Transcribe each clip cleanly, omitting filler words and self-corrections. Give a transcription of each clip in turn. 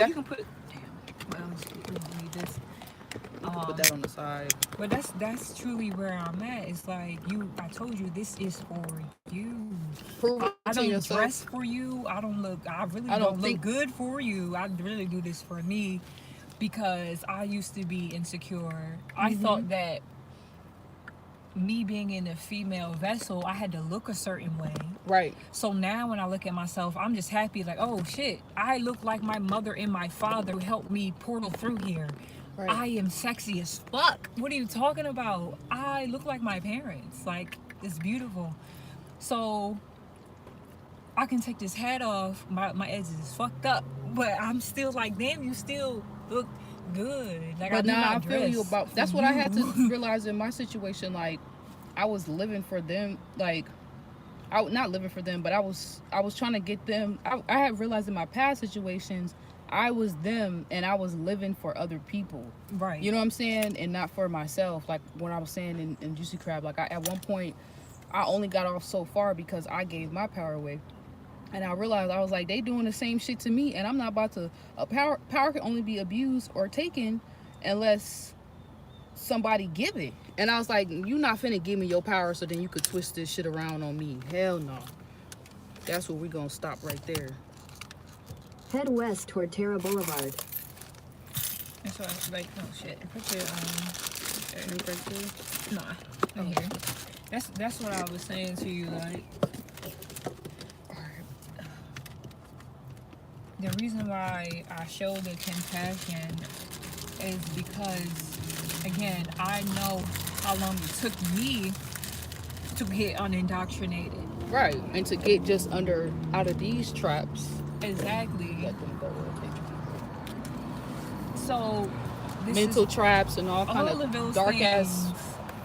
You can put. Well, need this. Put that on the side. But that's truly where I'm at. It's like I told you, this is for you. Prove it I to don't yourself. dress for you. I really don't look good for you. I really do this for me because I used to be insecure. I thought that me being in a female vessel, I had to look a certain way. Right. So now when I look at myself, I'm just happy, like, oh shit, I look like my mother and my father who helped me portal through here. Right. I am sexy as fuck. What are you talking about? I look like my parents. Like, it's beautiful. So I can take this hat off. My edges is fucked up, but I'm still like, damn, you still look good. Like, but now I feel you about. That's what I had to realize in my situation. Like, I was living for them. Like, I not living for them, but I was trying to get them. I had realized in my past situations, I was them and I was living for other people. Right. You know what I'm saying? And not for myself. Like when I was saying in Juicy Crab, like at one point, I only got off so far because I gave my power away. And I realized, I was like, they doing the same shit to me, and I'm not about to. Power can only be abused or taken unless somebody give it. And I was like, you not finna give me your power so then you could twist this shit around on me. Hell no. That's where we gonna stop right there. Head west toward Terra Boulevard. That's what I was like, oh shit. Put your right there? Nah, right here. That's what I was saying to you, like. The reason why I show the compassion is because, again, I know how long it took me to get unindoctrinated. Right, and to get just out of these traps. Exactly. Let them go. So, mental traps and all kind of dark ass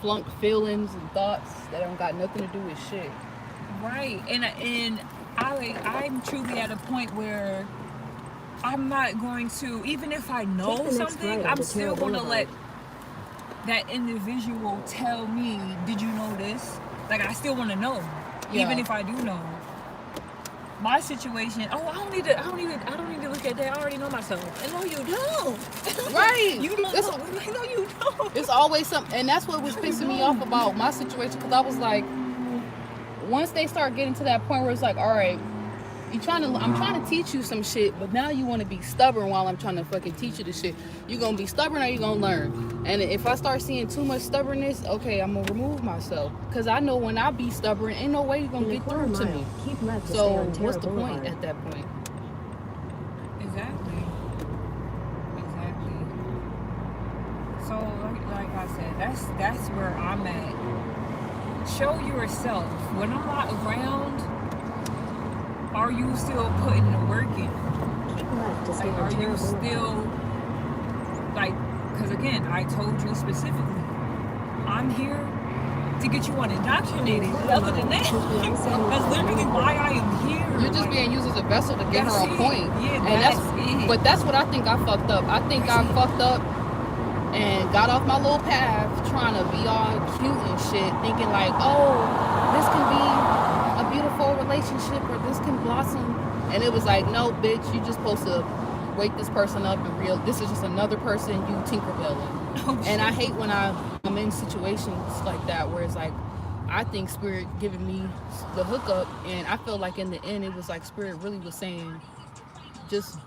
flunk feelings and thoughts that don't got nothing to do with shit. Right, and I'm truly at a point where I'm not going to, even if I know something, I'm still going to let that individual tell me, did you know this? Like, I still want to know, even if I do know. My situation, I don't need to look at that. I already know myself. And no, you don't. Right. You don't know. No, you don't. It's always something, and that's what was pissing me off about my situation, because I was like, once they start getting to that point where it's like, all right, I'm trying to teach you some shit, but now you want to be stubborn while I'm trying to fucking teach you the shit. You gonna be stubborn or you gonna learn? And if I start seeing too much stubbornness, okay, I'm gonna remove myself, because I know when I be stubborn, ain't no way you're gonna get through to me. So what's the point at that point? Exactly. So like I said, that's where I'm at. Show yourself. When I'm not around, are you still putting the work in? Like, are you still, like, because again, I told you specifically, I'm here to get you indoctrinated. Other than that, that's literally why I am here. You're just being used as a vessel to get her on point. Yeah, and that's it. But that's what I think I fucked up. I think I fucked up and got off my little path trying to be all cute and shit, thinking like, oh, this can be a beautiful relationship or this can blossom. And it was like, no, bitch, you just supposed to wake this person up and this is just another person you Tinkerbelling. And I hate when I'm in situations like that where it's like, I think Spirit giving me the hookup, and I feel like in the end it was like Spirit really was saying, just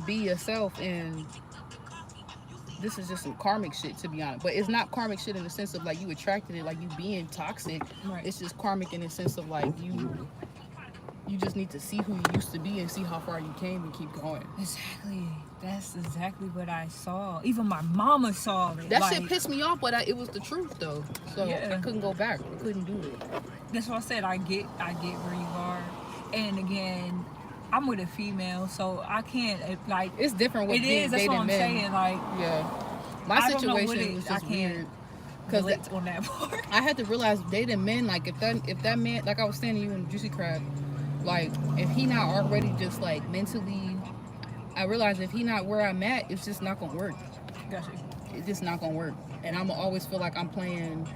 be yourself, and this is just some karmic shit, to be honest. But it's not karmic shit in the sense of like you attracted it, like you being toxic. Right. It's just karmic in the sense of like you just need to see who you used to be and see how far you came and keep going. Exactly. That's exactly what I saw. Even my mama saw it. That shit pissed me off, but it was the truth though. So I couldn't go back. I couldn't do it. That's what I said. I get where you are. And again, I'm with a female, so I can't, like, it's different with dating men. That's what I'm saying. Like, my situation was just weird. Because on that part, I had to realize dating men, like if that man, like I was saying to you in Juicy Crab, like if he not already just like mentally, I realized if he not where I'm at, it's just not gonna work. Gotcha. It's just not gonna work, and I'm always feel like I'm playing.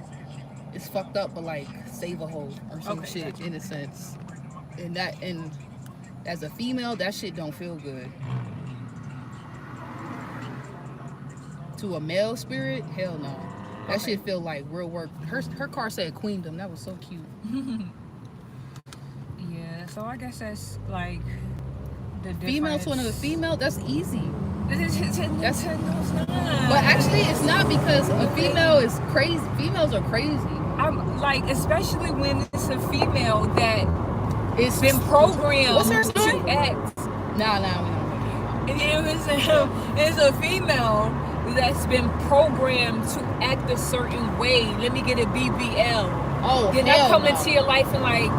It's fucked up, but like save a hoe or some shit, gotcha. In a sense, and as a female, that shit don't feel good. to a male spirit, hell no. That shit feel like real work. Her car said queendom. That was so cute. Yeah, so I guess that's like the difference. Female to another female, that's easy. That's But actually, it's not, because a female is crazy. Females are crazy. I'm like, especially when it's a female that It's been programmed What's her to sign? act. Nah, we don't. You know what I'm saying? It's a female that's been programmed to act a certain way. Let me get a BBL. Oh, Then I come into your life and like,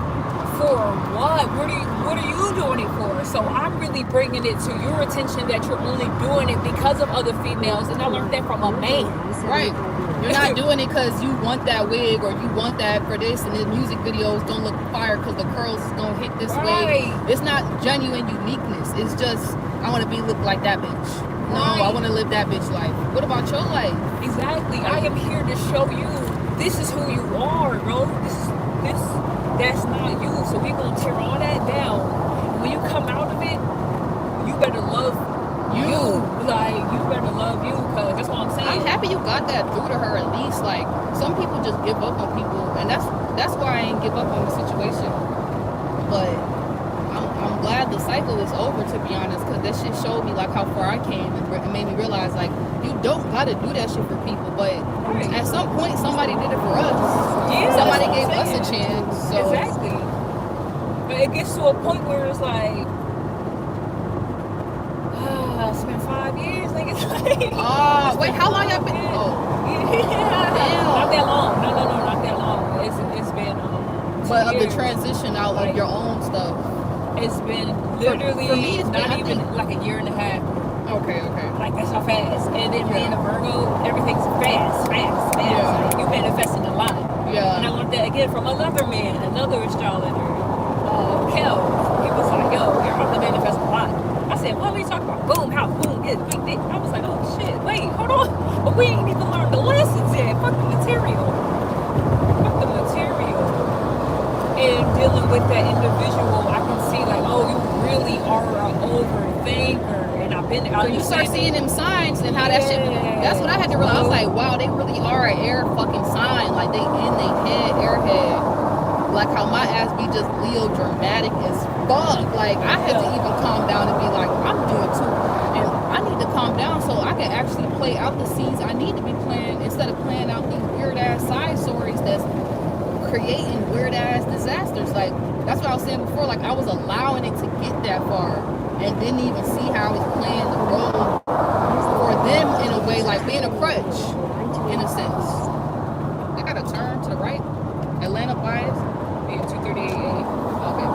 for what? What are you doing it for? So I'm really bringing it to your attention that you're only doing it because of other females, and I learned that from a man. Right. You're not doing it because you want that wig or you want that for this, and the music videos don't look fire because the curls is gonna hit this way. It's not genuine uniqueness. It's just, I want to look like that bitch. No, I want to live that bitch life. What about your life? Exactly. I am here to show you this is who you are, bro. That's not you. So we're gonna tear all that down. When you come out of it, you better love you. Like, you better love you, because that's what I'm saying. I'm happy you got that through to her at least. Like, some people just give up on people, and that's why I ain't give up on the situation. But I'm glad the cycle is over, to be honest, because that shit showed me like how far I came, and it made me realize like you don't gotta do that shit for people, but at some point somebody did it for us. Yeah, somebody gave us a chance. So. Exactly. But it gets to a point where it's like, it's been 5 years, nigga. Wait, how long y'all been? Not that long. No, not that long. It's been 2 but years. Of the transition out of your own stuff. It's been literally for me, it's not been, even like a year and a half. Okay. Like, that's how fast. And then being a Virgo, everything's fast. Yeah. Like, you manifesting a lot. Yeah. And I learned that again from another man, another astrologer, Kel. He was like, yo, you're about to manifest a lot. I said, what are you talking about? Boom, house, boom, this, big dick. I was like, oh shit, wait, hold on. But we ain't even learned the lessons yet. Fuck the material. And dealing with that individual, I can see like, oh, you really are an overthinker. And I've been So you start seeing them signs and how that shit. That's what I had to realize. I was like, wow, they really are an air fucking sign. Like, they in their head, airhead. Like how my ass be just Leo dramatic as fuck. Like, I had to even calm down and be like, I'm doing too. And I need to calm down so I can actually play out the scenes I need to be playing, instead of playing out these weird ass side stories that's creating weird ass disasters. Like, that's what I was saying before. Like, I was allowing it to get that far and didn't even see how I was playing the role for them in a way, like being a crutch in a sense. They got to turn to the right. Atlanta bias. Yeah, 238. Okay.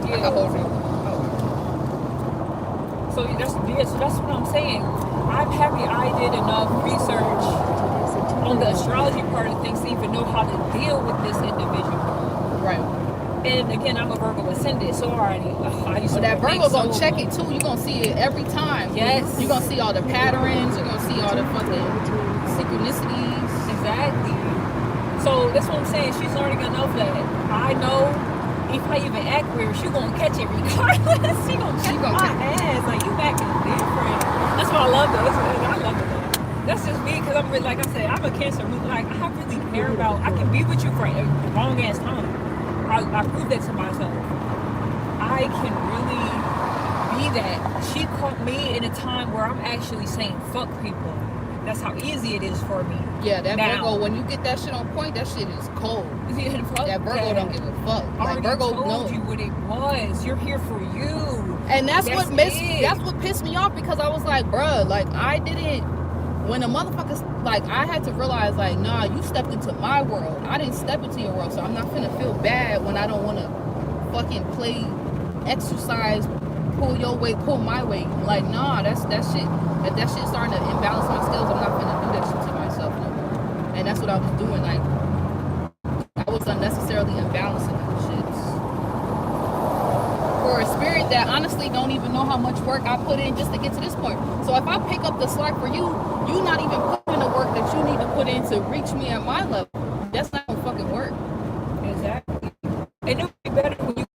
Yeah. So that's what I'm saying. I'm happy I did enough research on the astrology part of things to even know how to deal with this individual. Right. And again, I'm a Virgo ascendant, so already I used to that Virgo gonna so check it too. You're gonna see it every time. Yes. You're gonna see all the patterns. You're gonna see all the fucking synchronicities. Exactly. So that's what I'm saying. She's learning enough that I know if I even act weird, she gonna catch it regardless. She gonna catch my ass. Like, you acting different. That's what I love though. I love it though. That's just me, because I'm really, like I said, I'm a Cancer. Like, I really care about, I can be with you for a long ass time. I proved that to myself. I can really be that. She caught me in a time where I'm actually saying fuck people. That's how easy it is for me. Yeah, that now. Virgo, when you get that shit on point, that shit is cold. Yeah, that Virgo don't give a fuck. Like, Virgo told you what it was. You're here for you. And that's what pissed me off, because I was like, bruh, like, I didn't, when a motherfucker, like, I had to realize, like, nah, you stepped into my world. I didn't step into your world, so I'm not finna feel bad when I don't want to fucking play, exercise, pull your way, pull my way. Like, nah, that shit. If that shit starting to imbalance my skills, I'm not finna do that shit to myself no more. And that's what I was doing. Like, I was unnecessarily imbalancing those shits. For a spirit that honestly don't even know how much work I put in just to get to this point. So if I pick up the slack for you, you not even putting the work that you need to put in to reach me at my level. That's not gonna fucking work. Exactly. And it would be better when you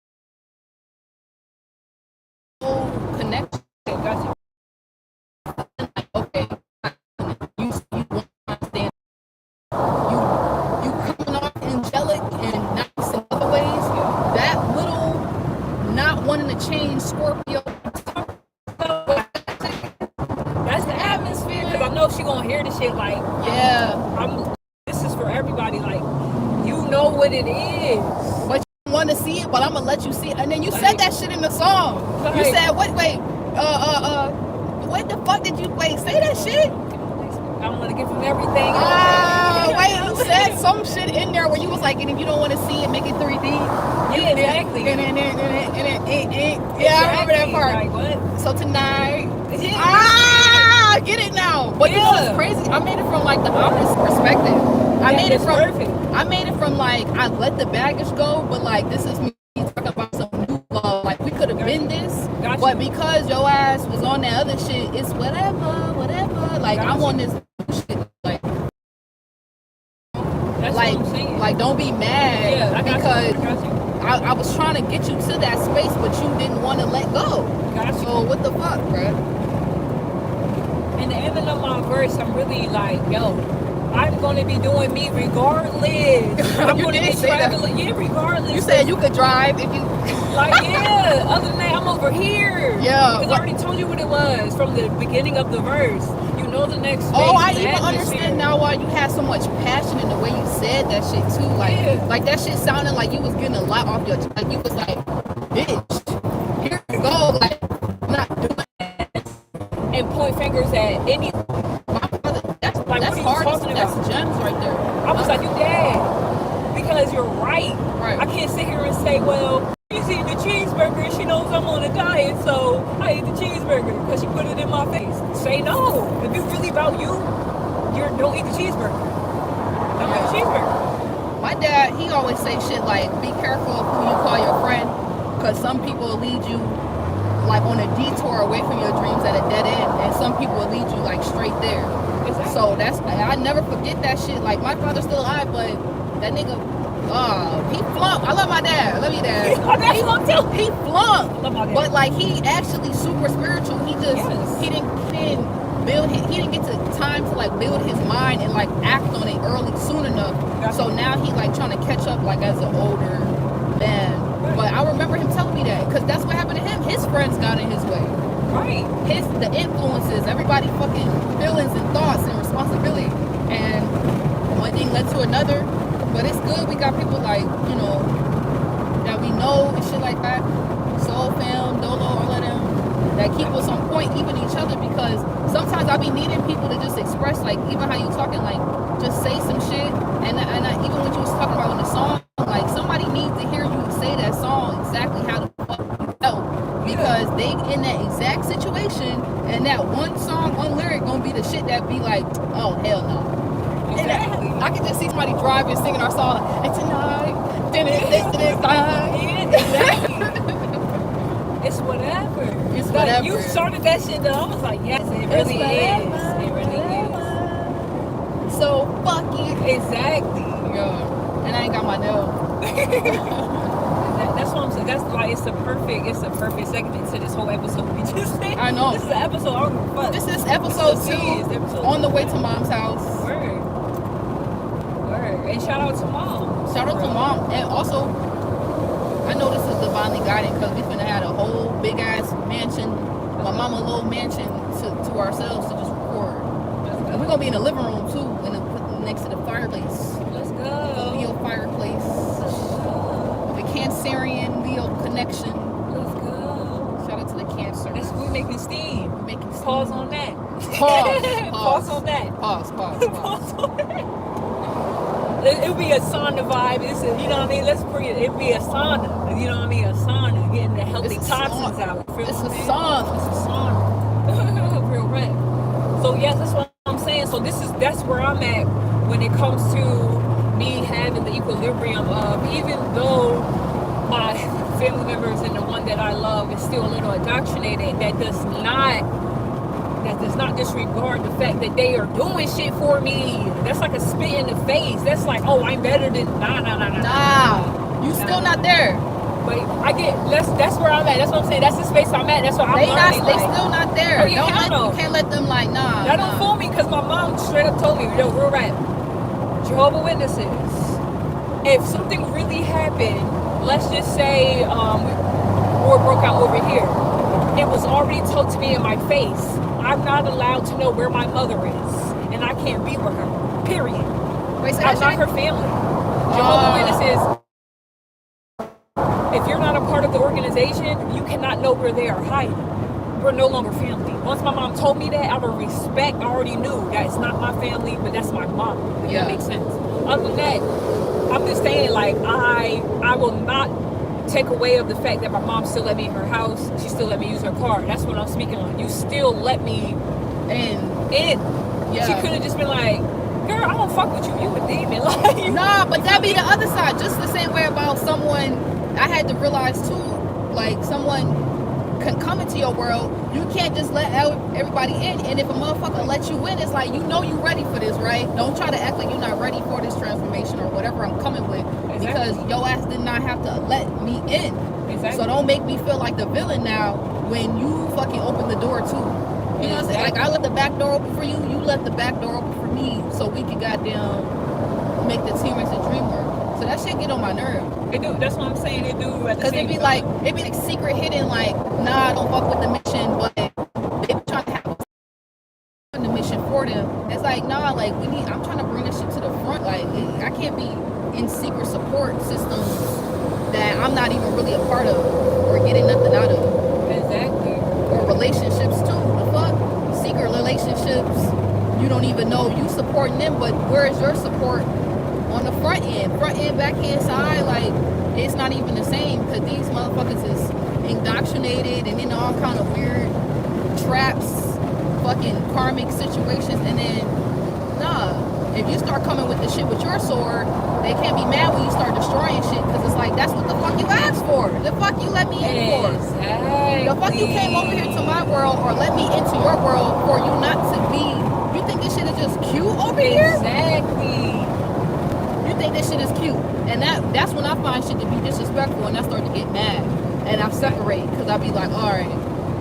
change Scorpio. That's the atmosphere. Because I know she gonna hear the shit like, Yeah. this is for everybody. Like, you know what it is. But you want to see it, but I'm gonna let you see it. And then you Like, said that shit in the song. Like, you said, wait, what the fuck did you, say that shit? I'm gonna give him everything. Wait, you said some shit in there where you was like, and if you don't want to see it, make it 3D. Yeah, exactly. Yeah, I remember that part. Like, what? So tonight, Yeah. get it now. But you know what's crazy? I made it from like the honest perspective. I made it from like, I let the baggage go, but like this is me talking about some new love. Like we could have been this, but because your ass was on that other shit, it's whatever. Like I'm on this shit. Like don't be mad because I was trying to get you to that space, but you didn't want to let go. So what the fuck, bruh? In the end of my verse, I'm really like, yo, I'm gonna be doing me regardless. I'm gonna be traveling, regardless. You said you could drive if you other than that, I'm over here. Yeah. Because I already told you what it was from the beginning of the verse. You know the next phase. Oh, I even understand now why you had so much passion in the way you said that shit too. Like that shit sounded like you was getting a lot off your like you was like, bitch, here you go. Like I'm not doing that. And point fingers at any that's hard. That's gems right there. I was like, you dead. Because you're right. I can't sit here and say, well, she's eating the cheeseburger and she knows I'm on a diet, so I ate the cheeseburger because she put it in my face. Say no. If it's really about you, don't eat the cheeseburger. Don't eat the cheeseburger. My dad, he always say shit like, be careful of who you call your friend, because some people will lead you like on a detour away from your dreams at a dead end, and some people will lead you like straight there. Exactly. So I never forget that shit. Like my father's still alive, but that nigga, he flunked. I love my dad. I love you, Dad. He flunked too. He flunked. I love my dad. But like he actually super spiritual. He just he didn't get to time to like build his mind and like act on it soon enough. So now he like trying to catch up like as an older man. Right. But I remember him telling me that because that's what happened to him. His friends got in his way. Right. The influences, everybody fucking feelings and thoughts and responsibility, and one thing led to another. But it's good we got people like, you know, that we know and shit like that. Soul Fam, Dolo, all of them that keep us on point, even each other, because sometimes I be needing people to just express, like, even how you talking, like, just say some shit. And even what you was talking about in the song, like, somebody needs to hear you say that song exactly how the fuck you felt. Because they in that exact situation, and that one song, one lyric gonna be the shit that be like, oh, hell no. Exactly. I can just see somebody driving, singing our song, and tonight, exactly. It's whatever. It's whatever. You started that shit though. I was like, yes, it really is. It really is. So fuck you. Exactly. Yeah. And I ain't got my nail. That's what I'm saying. That's why it's a perfect segment to this whole episode we just did. I know. This is the episode. I don't give a fuck. This is episode 2. On the way to Mom's house. Word. And shout out to Mom. Shout out to Mom. And also, I know this is divinely guided because we finna had a whole big ass mansion, my mama little mansion to ourselves to just record. And we're gonna be in the living room too, next to the fireplace. Let's go. The Leo fireplace. The Cancerian Leo connection. Let's go. Shout out to the Cancer. We're making steam. We're making steam. Pause on that. Pause on that. Pause on that. It'll be a sauna vibe. You know what I mean? Let's bring it. It'll be a sauna. You know what I mean? A sauna. Getting the healthy toxins out. It's a sauna. It's a sauna. Real rap. So yes, that's what I'm saying. So that's where I'm at when it comes to me having the equilibrium of, even though my family members and the one that I love is still a little indoctrinated, that does not disregard the fact that they are doing shit for me. That's like a spit in the face. That's like, oh, I'm better than nah. You still not there. But that's where I'm at. That's what I'm saying. That's the space I'm at. That's what I'm learning. They still not there. You can't let them like, nah. That don't fool me, because my mom straight up told me, yo, real rap, Jehovah's Witnesses, if something really happened, let's just say war broke out over here. It was already told to me in my face. I'm not allowed to know where my mother is, and I can't be with her. Period. Wait, so I'm not her family. Jehovah's Witnesses. If you're not a part of the organization, you cannot know where they are hiding. We're no longer family. Once my mom told me that, out of respect, I already knew that it's not my family, but that's my mom. If that makes sense. Other than that, I'm just saying, like, I will not take away of the fact that my mom still let me in her house. She still let me use her car. That's what I'm speaking on. You still let me in. Yeah. She could have just been like, girl, I don't fuck with you. You a demon. Like, nah, but that be the other side. Just the same way about someone. I had to realize too, like, someone can come into your world. You can't just let everybody in. And if a motherfucker lets you in, it's like, you know you ready for this, right? Don't try to act like you're not ready for this transformation or whatever I'm coming with. Exactly. Because your ass did not have to let me in. Exactly. So don't make me feel like the villain now when you fucking open the door too. You know what I'm saying? Like, I let the back door open for you, you let the back door open for me, so we can goddamn make the T-Rex a dream work. So that shit get on my nerve. It do. That's what I'm saying. It do. Because it be like secret hidden, like, nah, I don't fuck with the mission, but they be trying to have the mission for them. It's like, nah, like, I'm trying to bring this shit to the front. Like, I can't be in secret support systems that I'm not even really a part of or getting nothing out of. Exactly. Or relationships too. The fuck? Secret relationships. You don't even know you supporting them, but where is your support on the front end, back end, side? Like, it's not even the same, because these motherfuckers is indoctrinated and in all kind of weird traps, fucking karmic situations. And then, nah, if you start coming with the shit with your sword, they can't be mad when you start destroying shit, because it's like, that's what the fuck you asked for. The fuck you let me in for. Exactly. The fuck you came over here to my world or let me into your world for you not to be. You think this shit is just cute over here? Exactly. You think this shit is cute. And that's when I find shit to be disrespectful, and I start to get mad. And I separate, because I be like, alright,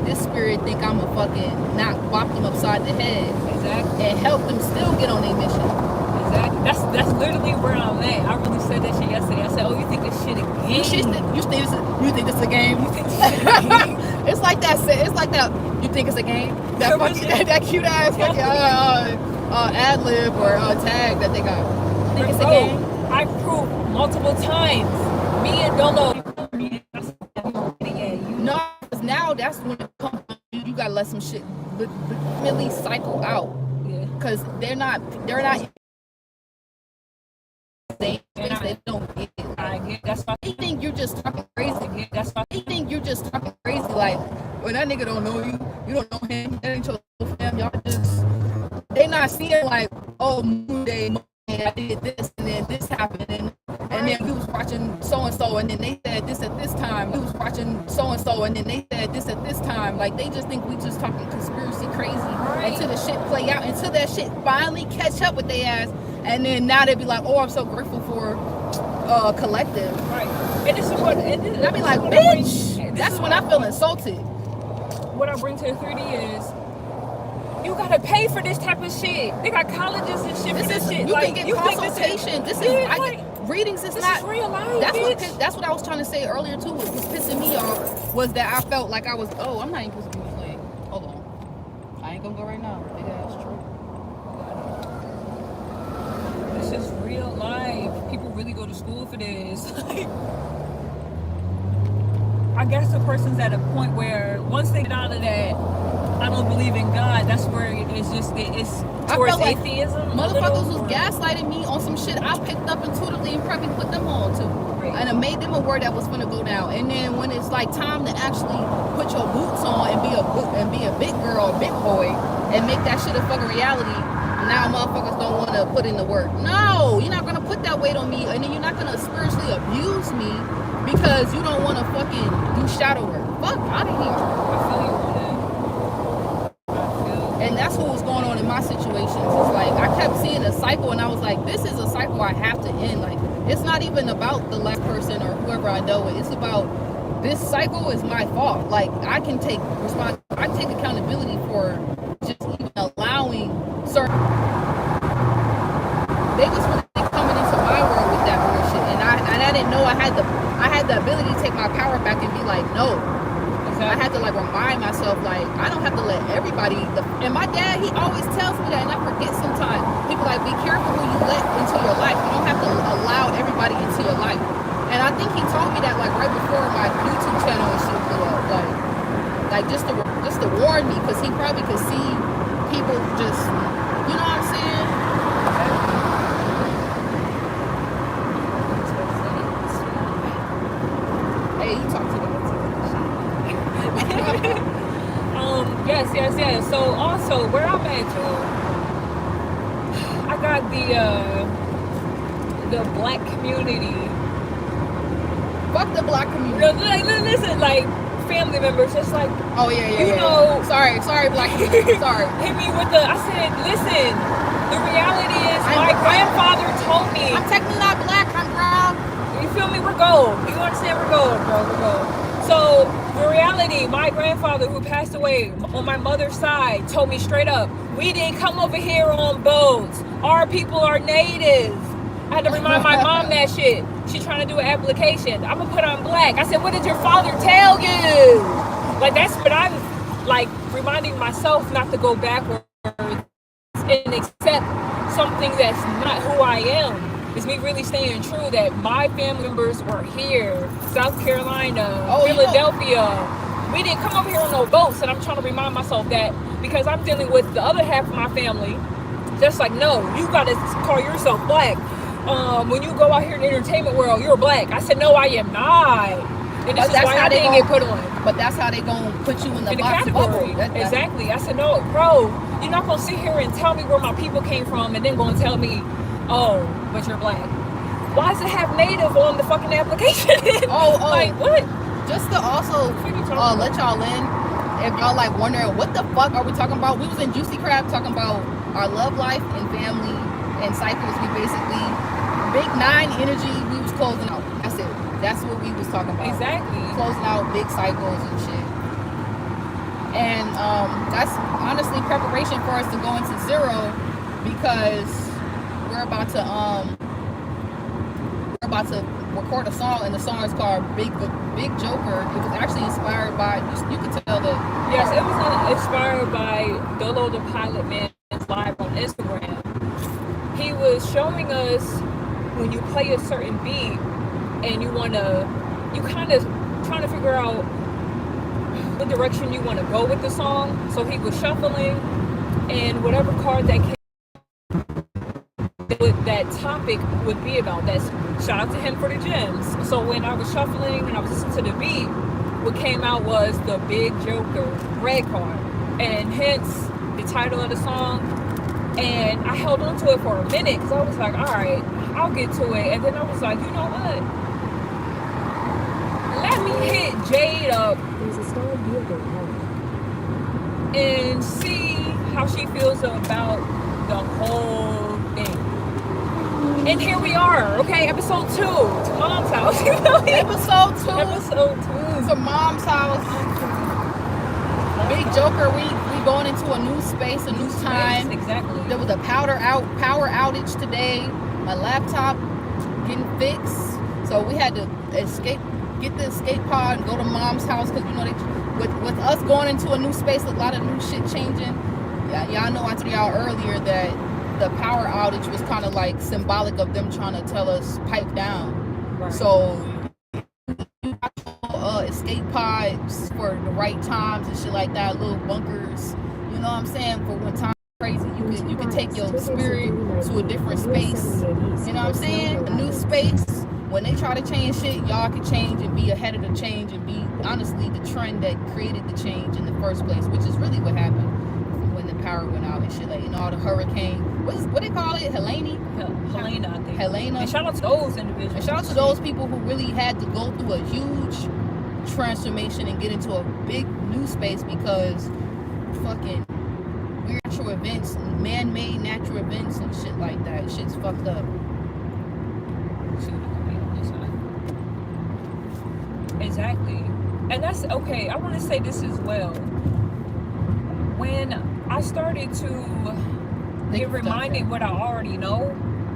this spirit think I'm a fucking not whop them upside the head. Exactly. And help them still get on their mission. Exactly. That's literally where I'm at. I really said that shit yesterday. I said, oh, you think this shit a game? You think this is a game? You think this shit a game? It's like that. It's like that. You think it's a game? That fucking that cute ass fucking ad lib or tag that they got. Think it's a game? I proved multiple times. Me and Dolo. No, because now that's when it comes. You gotta let some shit really cycle out. Yeah. Because they're not. They don't get it. I get. That's why they think you're just talking crazy. That's why they think you're just talking crazy. Like, when that nigga don't know you, you don't know him. That ain't your fam. Y'all just. They not seeing like, oh, moon day. I did this and then this happened and then we was watching so and so and then they said this at this time. We was watching so and so and then they said this at this time. Like, they just think we just talking conspiracy crazy until the shit play out, until that shit finally catch up with their ass, and then now they be like, oh, I'm so grateful for collective. Right. And this is what. And I be like, bitch. That's when I feel insulted. What I bring to the 3D is, you gotta pay for this type of shit. They got colleges and shit for this shit. You like, can get consultation. This is readings. It's not real life. That's what I was trying to say earlier too. What was pissing me off was that I felt like I was. Oh, I'm not even supposed to be playing. Hold on. I ain't gonna go right now. Big ass true. This is real life. People really go to school for this. I guess the person's at a point where once they get out of that, I don't believe in God, that's where it's towards like atheism. Motherfuckers was gaslighting me on some shit I picked up intuitively and probably put them on too. Right. And it made them aware that was gonna go down. And then when it's like time to actually put your boots on and be a big girl, big boy, and make that shit a fucking reality, now motherfuckers don't want to put in the work. No, you're not gonna put that weight on me, and then you're not gonna spiritually abuse me because you don't want to fucking do shadow work. Fuck out of here. I feel you. And that's what was going on in my situations. It's like, I kept seeing a cycle, and I was like, this is a cycle I have to end. Like, it's not even about the last person or whoever I know it. It's about, this cycle is my fault. Like, I can take accountability for just even allowing certain. They just want to coming into my world with that bullshit, and I didn't know I had the ability to take my power back and be like, no. I had to like remind myself, like, I don't have to let everybody. And my dad, he always tells me that, and I forget sometimes. People like, be careful who you let into your life. You don't have to allow everybody into your life. And I think he told me that like right before my YouTube channel and shit blew up, like just to warn me, because he probably could see people just, you know what I'm saying? Hey, you talk to them. Yes. So also where I'm at too, I got the black community. Fuck the black community. Listen, like family members, just like, oh yeah. You know, sorry, black community. Sorry. Hit me with I said, listen. The reality is, my grandfather told me. I'm technically not black. I'm brown. You feel me? We're gold. You understand? We're gold, bro. We're gold. So the reality, my grandfather who passed away on my mother's side told me straight up, we didn't come over here on boats. Our people are native. I had to remind my mom that shit. She's trying to do an application. I'm gonna put on black. I said, what did your father tell you? Like, that's what I'm like reminding myself not to go backwards and accept something that's not who I am. It's me really staying true that my family members were here, South Carolina, Philadelphia. We didn't come over here on no boats, and I'm trying to remind myself that because I'm dealing with the other half of my family. Just like, no, you gotta call yourself black. When you go out here in the entertainment world, you're black. I said, no, I am not. And this is why I didn't get put on. But that's how they gonna put you in the box category. Exactly. I said, no, bro, you're not gonna sit here and tell me where my people came from and then gonna tell me, oh, but you're black. Why does it have native on the fucking application? Like, what? Just to also let y'all in, if y'all like wondering what the fuck are we talking about, we was in Juicy Crab talking about our love life and family and cycles. We basically, big 9 energy, we was closing out. That's it. That's what we was talking about. Exactly. Closing out big cycles and shit. And that's honestly preparation for us to go into 0, because we're about to record a song, and the song is called Big Joker. It was actually inspired by, you could tell that. Yes, it was inspired by Dolo the Pilot Man's live on Instagram. He was showing us when you play a certain beat and you kind of trying to figure out what direction you want to go with the song. So he was shuffling, and whatever card that came, that topic would be about. That's shout out to him for the gems. So when I was shuffling and I was listening to the beat, what came out was the Big Joker red card, and hence the title of the song. And I held on to it for a minute because I was like, all right, I'll get to it. And then I was like, you know what? Let me hit Jade up and see how she feels about the whole thing. And here we are, okay? Episode 2 to Mom's house. You know? Episode 2 to Mom's house. Big Joker, we going into a new space, a new time. Exactly. There was a power outage today. My laptop getting fixed, so we had to get the escape pod and go to Mom's house, because you know with us going into a new space, a lot of new shit changing. Yeah, y'all know I told y'all earlier that the power outage was kind of like symbolic of them trying to tell us pipe down. Right. So escape pods for the right times and shit like that, little bunkers, you know what I'm saying, for when time's crazy, you can take your spirit to a different space, you know what I'm saying, a new space. When they try to change shit, y'all can change and be ahead of the change and be honestly the trend that created the change in the first place, which is really what happened when the power went out and shit, like, and all the hurricane, what they call it, Helena, I think. Helena. And shout out to those individuals. And shout out to those people who really had to go through a huge transformation and get into a big new space, because fucking weird natural events, man-made natural events and shit like that. Shit's fucked up. Exactly. And that's okay. I want to say this as well. When I started to get reminded what I already know,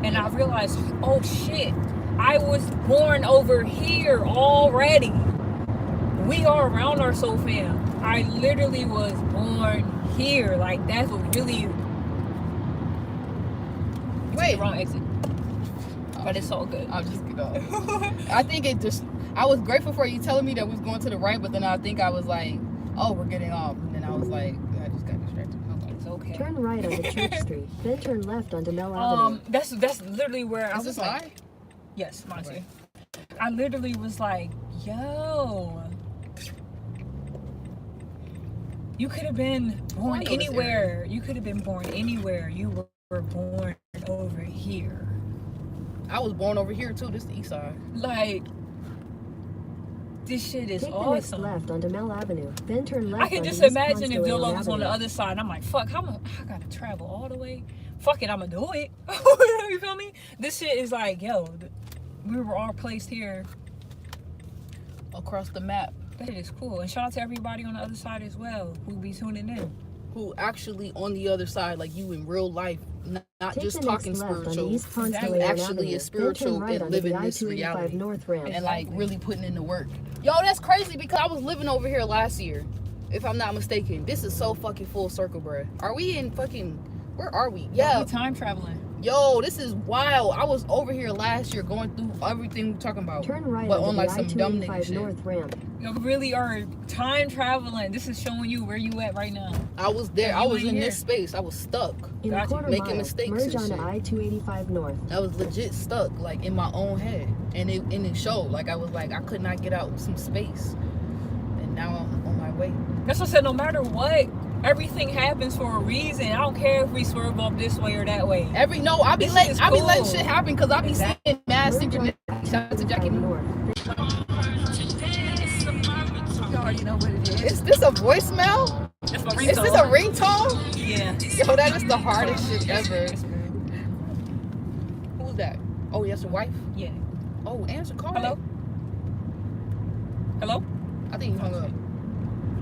and I realized, oh shit, I was born over here already. we are around our soul fam. I literally was born here. Like, that's what really... Wait. The wrong exit. But it's all good. I'll just get off. I think it just... I was grateful for you telling me that we was going to the right, but then I think I was like, oh, we're getting off. And then I was like, I just got distracted. It's okay. Turn right onto Church Street, then turn left onto Mel Avenue. That's literally where I was like... mine? Yes, mine too. Okay. I literally was like, yo... You could have been born anywhere. You could have been born anywhere. You were born over here. I was born over here too. This is the east side. Like, this shit is Take the awesome. next left onto Mel Avenue, then turn left I can onto just East imagine if Constellation Dolo was on the Avenue. other side. I'm like, fuck, I gotta travel all the way. Fuck it, I'm gonna do it. You feel me? This shit is like, yo, we were all placed here. Across the map. That is cool. And shout out to everybody on the other side as well who be tuning in. Who actually on the other side, like you in real life, not Take just the next talking left onto spiritual. East You Constellation actually Avenue, is spiritual then turn right and onto living the this I-285 reality. North ramp. And like really putting in the work. Yo, that's crazy because I was living over here last year, if I'm not mistaken. This is so fucking full circle, bruh. Are we in fucking, where are we? Yeah. We time traveling. Yo, this is wild. I was over here last year going through everything we're talking about. Turn right but onto on the like some dumb nigga I-285 shit. North ramp. You really are time traveling. This is showing you where you at right now. I was there. Yeah, I you was ain't in here. this space. I was stuck. In a Gotcha. quarter Making mile, mistakes merge and onto shit. I-285 North. I was legit stuck, like in my own head, and it showed. Like I was like I could not get out some space, and now I'm on my way. That's what I said. No matter what, everything happens for a reason. I don't care if we swerve off this way or that way. I be This letting is I be cool. letting shit happen because I be Exactly. seeing mad Merge synchronicity. Shout out to Jackie. North. You already know what it is. Is this a voicemail? That's my Is this a ringtone? Yeah. Yo, that is the hardest shit ever. Who's that? Oh, that's your wife? Yeah. Oh, answer call. Hello? Hello? I think you hung up.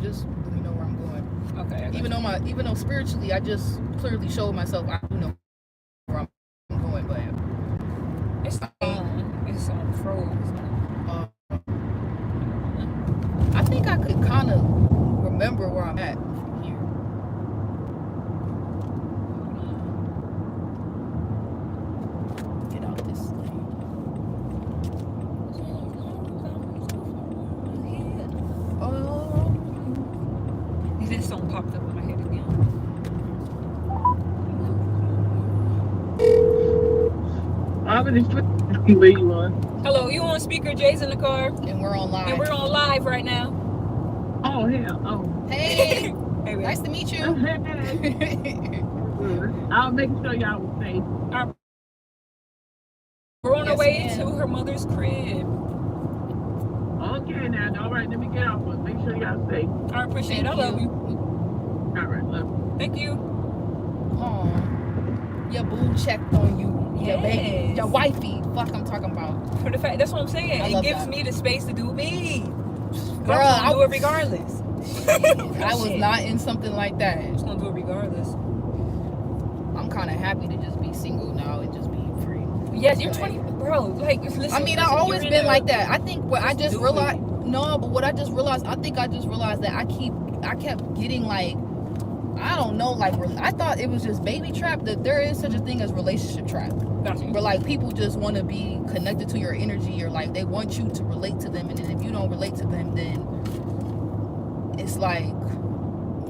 Just let me know where I'm going. Okay. I got Even though spiritually I just clearly showed myself I do know where I'm going, but It's on froze. I think I could kind of remember where I'm at here. Get out this lane. Oh, This song popped up in my head again. I'm in the where you on? Hello, you on speaker? Jay's in the car. and we're on live. And we're on live right now. Oh hell, oh. Hey, Hey, nice to meet you. I'll make sure y'all was safe. We're on our Yes, way ma'am. to her mother's crib. Okay now, all right, let me get off, but make sure y'all safe. I appreciate it. I Thank love you. All right, love you. Thank you. Oh, your boo checked on you. Your baby, Yes. your wifey. Fuck, I'm talking about. For the fact, that's what I'm saying. I It love gives that. me the space to do me. Bruh, I'm gonna do it regardless. I was Shit. not in something like that. I'm just gonna do it regardless. I'm kind of happy to just be single now and just be free. Yes, you're Like, 20, bro. Like, listen. I mean, listen, I always you're been in like a- that. I think what I Just just do realized. it. No, but what I just realized, I think I just realized that I kept getting like, I don't know, like I thought it was just baby trap. That there is such a thing as relationship trap. Gotcha. Where like people just want to be connected to your energy, or like they want you to relate to them, and then if you don't relate to them, then it's like,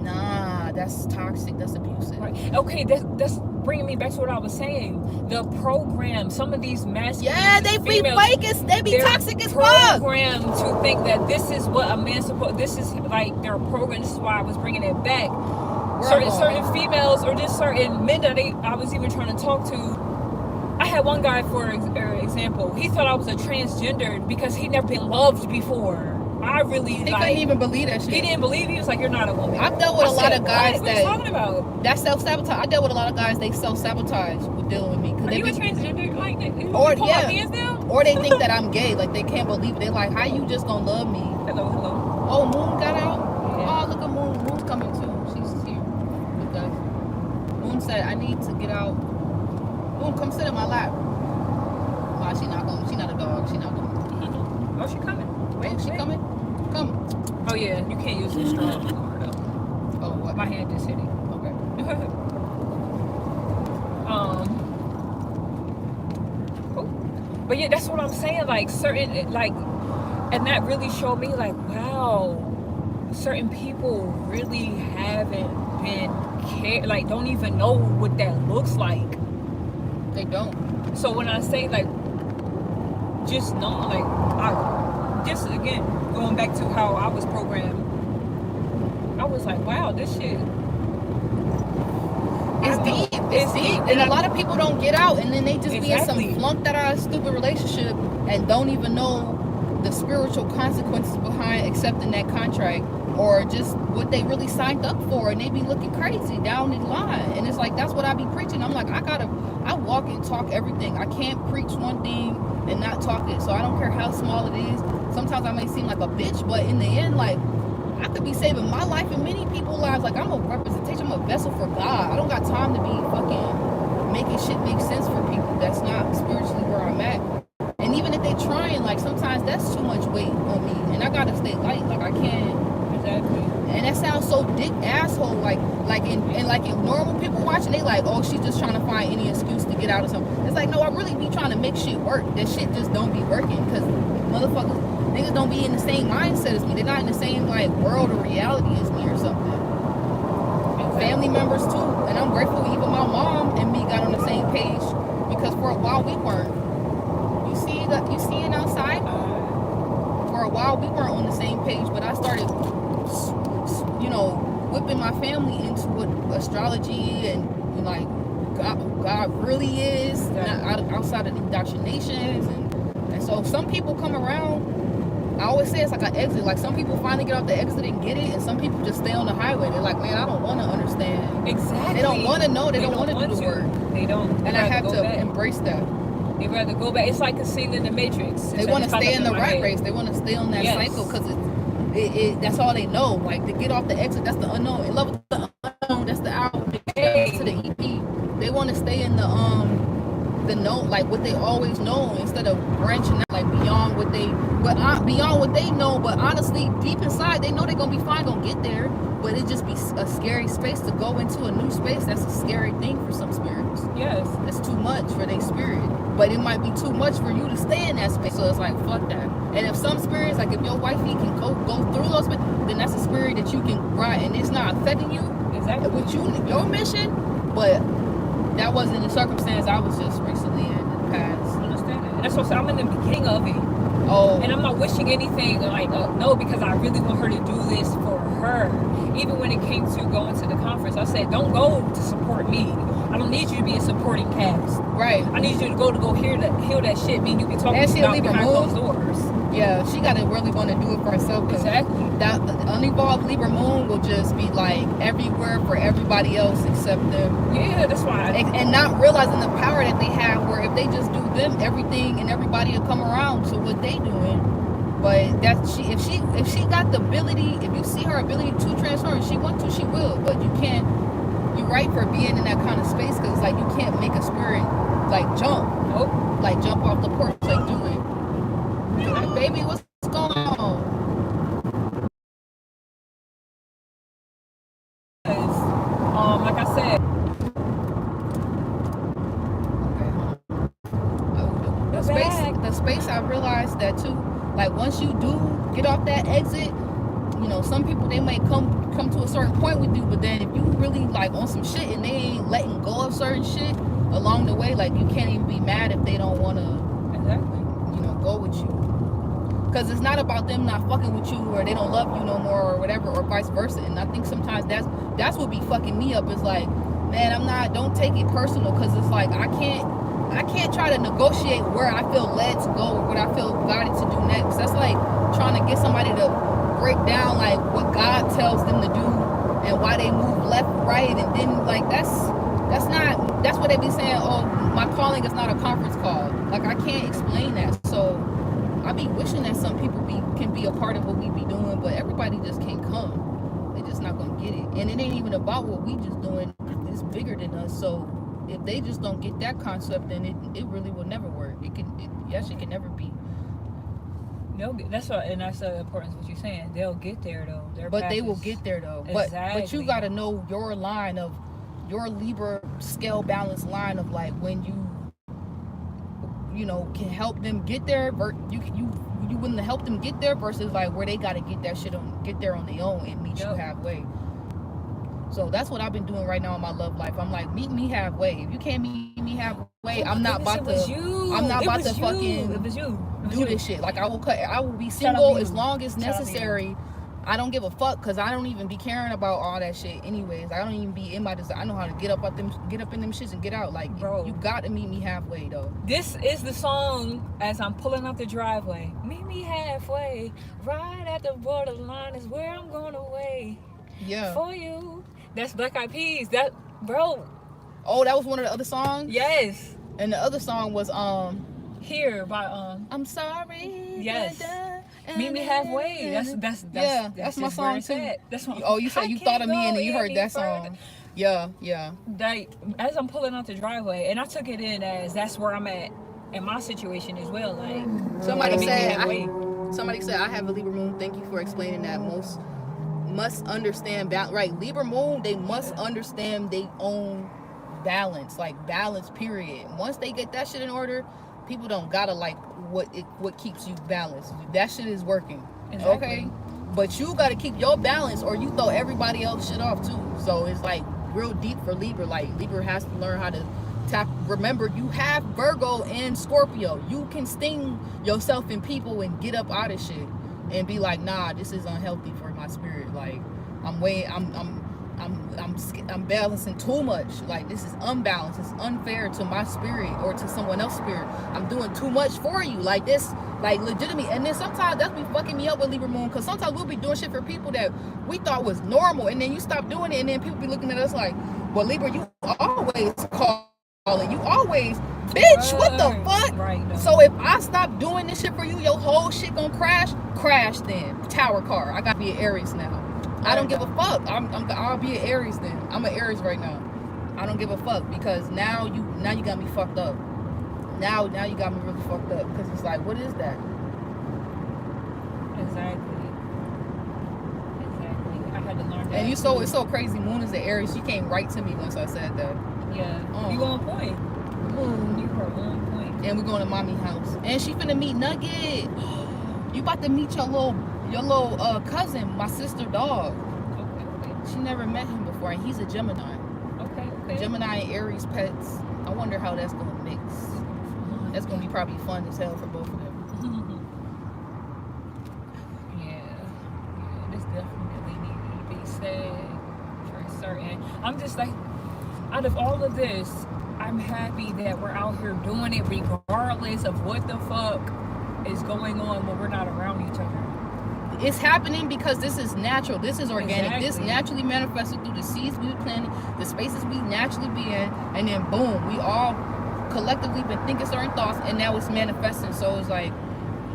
nah, that's toxic, that's abusive. Right. Okay, that's bringing me back to what I was saying. The program, some of these masculine Yeah, they be females, fake as they be they're toxic as fuck. programmed to think that this is what a man's supposed. This is like their program. This is why I was bringing it back. Certain females or just certain men that I was even trying to talk to. I had one guy, for example, he thought I was a transgender because he'd never been loved before. I really He couldn't even believe that shit. He didn't believe. He was like, "You're not a woman." I've dealt with I a lot said, of guys what are you talking about? that self-sabotage. I dealt with a lot of guys, they self-sabotage with dealing with me. 'Cause Are they you a be- transgender? Like, Or, pull yeah. my hands down? Or they think that I'm gay. Like, they can't believe it. They're like, how you just gonna love me? Hello. Oh, Moon got out? Yeah. Oh, look at Moon. Moon's coming too. She's here with us. Moon said, I need to get out. Moon, come sit in my lap. Why she not going? She not a dog. She not going. Oh, she coming. Wait, she coming? Come. Oh yeah, you can't use the straw anymore though. Oh, what? My hand just hit it. Okay. But yeah, that's what I'm saying. Like certain, like, and that really showed me, like, wow, certain people really haven't been like, don't even know what that looks like. They don't. So when I say, like, just know, like, just again going back to how I was programmed, I was like, wow, this shit. It's deep. It's deep. And a lot of people don't get out, and then they just be in some flunked out stupid relationship and don't even know the spiritual consequences behind accepting that contract, or just what they really signed up for, and they be looking crazy down the line. And it's like, that's what I be preaching. I'm like, I walk and talk everything. I can't preach one thing and not talk it. So I don't care how small it is. Sometimes I may seem like a bitch, but in the end, like, I could be saving my life and many people's lives. Like, I'm a representation, I'm a vessel for God. I don't got time to be fucking making shit make sense for people that's not spiritually where I'm at. And even if they trying, like, sometimes that's too much weight on me, and I gotta stay light. Like, I can't. Exactly. And that sounds so dick asshole. Like in normal people watching, they like, oh, she's just trying to find any excuse to get out of something. It's like, no, I really be trying to make shit work. That shit just don't be working, because motherfuckers, niggas don't be in the same mindset as me. They're not in the same, like, world or reality as me or something. And family members too. And I'm grateful even my mom and me got on the same page, because for a while we weren't. You see it outside? For a while we weren't on the same page, but I started, you know, whipping my family into what astrology and, like, God really is, not outside of indoctrinations. And so some people come around. I always say it's like an exit. Like, some people finally get off the exit and get it, and some people just stay on the highway. They're like, man, I don't want to understand. Exactly. They don't want to know. They don't want to do the work. They don't. And I have to embrace that. They rather go back. It's like a scene in the Matrix. They want to stay in the rat race. They want to stay on that cycle, because that's all they know. Like, to get off the exit, that's the unknown. In love with the unknown, that's the album. To the EP, they want to stay in the know, like, what they always know, instead of branching out, like, beyond what they know. But honestly, deep inside, they know they're gonna be fine, gonna get there. But it just be a scary space to go into, a new space. That's a scary thing for some spirits. Yes, it's too much for their spirit. But it might be too much for you to stay in that space. So it's like, fuck that. And if some spirits, like, if your wifey can go through those, then that's a spirit that you can ride, and it's not affecting you. Exactly. With your mission. But that wasn't the circumstance I was just recently in the past. I understand that. That's what I'm in the beginning of it. Oh. And I'm not wishing anything, like, no, because I really want her to do this for her. Even when it came to going to the conference, I said, don't go to support me. I don't need you to be a supporting cast. Right. I need you to go hear that shit. Me and you can talk about behind closed doors. Yeah, she got to really want to do it for herself. Exactly. That unevolved Libra moon will just be, like, everywhere for everybody else except them. Yeah, that's why. And not realizing the power that they have, where if they just do them, everything and everybody will come around to what they doing. But if she got the ability, if you see her ability to transform, if she wants to, she will. But you can't. You're right for being in that kind of space, because it's like, you can't make a spirit, like, jump. Nope. Like, jump off the porch, like, do it. Like, baby, what's going on? Like I said. Okay. The space, I realized that too. Like, once you do get off that exit, you know, some people, they may come to a certain point with you, but then if you really, like, on some shit and they ain't letting go of certain shit along the way, like, you can't even be mad if they don't want to, you know, go with you. Because it's not about them not fucking with you, or they don't love you no more, or whatever, or vice versa. And I think sometimes that's what be fucking me up. Is like, man, don't take it personal, because it's like, I can't try to negotiate where I feel led to go, or what I feel guided to do next. That's like trying to get somebody to break down, like, what God tells them to do and why they move left, right, and then, like, that's what they be saying, oh, my calling is not a conference call. Like, I can't explain that. So I be wishing that some people can be a part of what we be doing, but everybody just can't come. They just not gonna get it. And it ain't even about what we just doing. It's bigger than us. So if they just don't get that concept, then it really will never work. It can never be. That's what, and that's the importance of what you're saying. They'll get there though. But they will get there though. But you gotta know your line of your Libra scale balance line of like when you know can help them get there. You willing to help them get there versus like where they gotta get there on their own and meet you halfway. So that's what I've been doing right now in my love life. I'm like, meet me halfway. If you can't meet me halfway, I'm not about to fucking do this shit. Like I will be single as long as necessary. I don't give a fuck because I don't even be caring about all that shit anyways. I don't even be in my desire. I know how to get up in them shits and get out. Like, bro, you got to meet me halfway though. This is the song as I'm pulling out the driveway. Meet me halfway, right at the borderline is where I'm going away. Yeah. For you. That's Black Eyed Peas. That, bro. Oh, that was one of the other songs? Yes. And the other song was Here by I'm sorry. Yes. Meet me halfway. That's my song too. That's what, oh, you said you thought of me and then you heard that song. Yeah. Like, as I'm pulling out the driveway, and I took it in as that's where I'm at in my situation as well. Like somebody said I have a Libra moon. Thank you for explaining that. Most must understand balance, right? Libra moon, they must understand their own balance, like balance period. Once they get that shit in order, people don't gotta like what keeps you balanced. That shit is working. Exactly. Okay, but you gotta keep your balance or you throw everybody else shit off too. So it's like real deep for Libra. Like Libra has to learn how to tap. Remember, you have Virgo and Scorpio. You can sting yourself in people and get up out of shit and be like, nah, this is unhealthy for my spirit. Like I'm balancing too much. Like this is unbalanced. It's unfair to my spirit or to someone else's spirit. I'm doing too much for you. Like this, like legitimately. And then sometimes that's be fucking me up with Libra moon, because sometimes we'll be doing shit for people that we thought was normal, and then you stop doing it, and then people be looking at us like, well, Libra, you always calling, you always, bitch, what the fuck? Right, no. So if I stop doing this shit for you, your whole shit gonna crash then. Tower car. I gotta be an Aries now. I don't give a fuck. I'll be an Aries then. I'm an Aries right now. I don't give a fuck because now you got me fucked up. Now you got me really fucked up because it's like, what is that? Exactly. I had to learn that. And it's so crazy. Moon is an Aries. She came right to me once I said that. Yeah. You on point. You were on point. And we're going to mommy's house. And she finna meet Nugget. You about to meet your little cousin, my sister dog. Okay. She never met him before, and he's a Gemini. Okay. Gemini and Aries pets. I wonder how that's gonna mix. That's gonna be probably fun as hell for both of them. Yeah. This definitely needs to be said for certain. I'm just like, out of all of this, I'm happy that we're out here doing it regardless of what the fuck is going on when we're not around each other. It's happening because this is natural. This is organic. Exactly. This naturally manifested through the seeds we planted, the spaces we naturally be in, and then boom, we all collectively been thinking certain thoughts, and now it's manifesting. So it's like,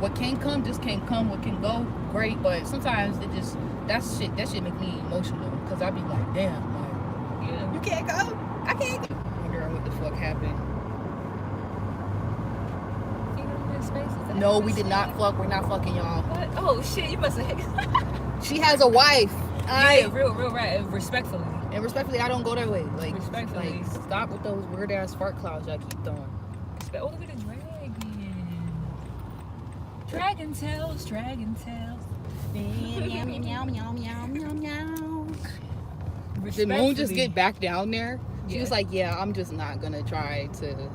what can come just can't come. What can go, great. But sometimes that shit make me emotional because I be like, damn, like, yeah, you can't go. I can't go. Wondering what the fuck happened. No, we did not fuck. We're not fucking, y'all. What? Oh shit, you must have. She has a wife. Yeah, real right. Respectfully. And respectfully, I don't go that way. Like, respectfully. Like, stop with those weird ass fart clouds y'all keep throwing. Oh, look at the dragon. Dragon tails. Meow, meow, meow, meow, meow, meow. Did Moon just get back down there? She was like, yeah, I'm just not gonna try to.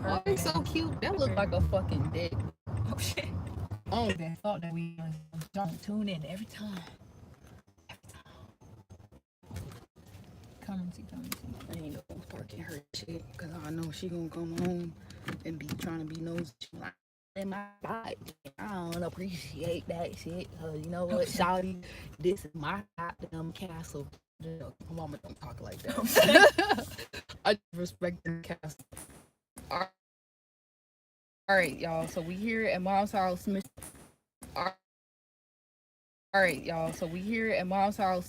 Oh, it's so cute. That looked like a fucking dick. Oh shit. Oh, that thought that we don't tune in every time. Come and see. I ain't no parking her shit because I know she gonna come home and be trying to be nosy. Like, in my life, I don't appreciate that shit. You know what, shawty? This is my goddamn castle. My mama don't talk like that. I respect the castle. All right, y'all. So we here at Mom's house. All right, y'all. So we here at Mom's house.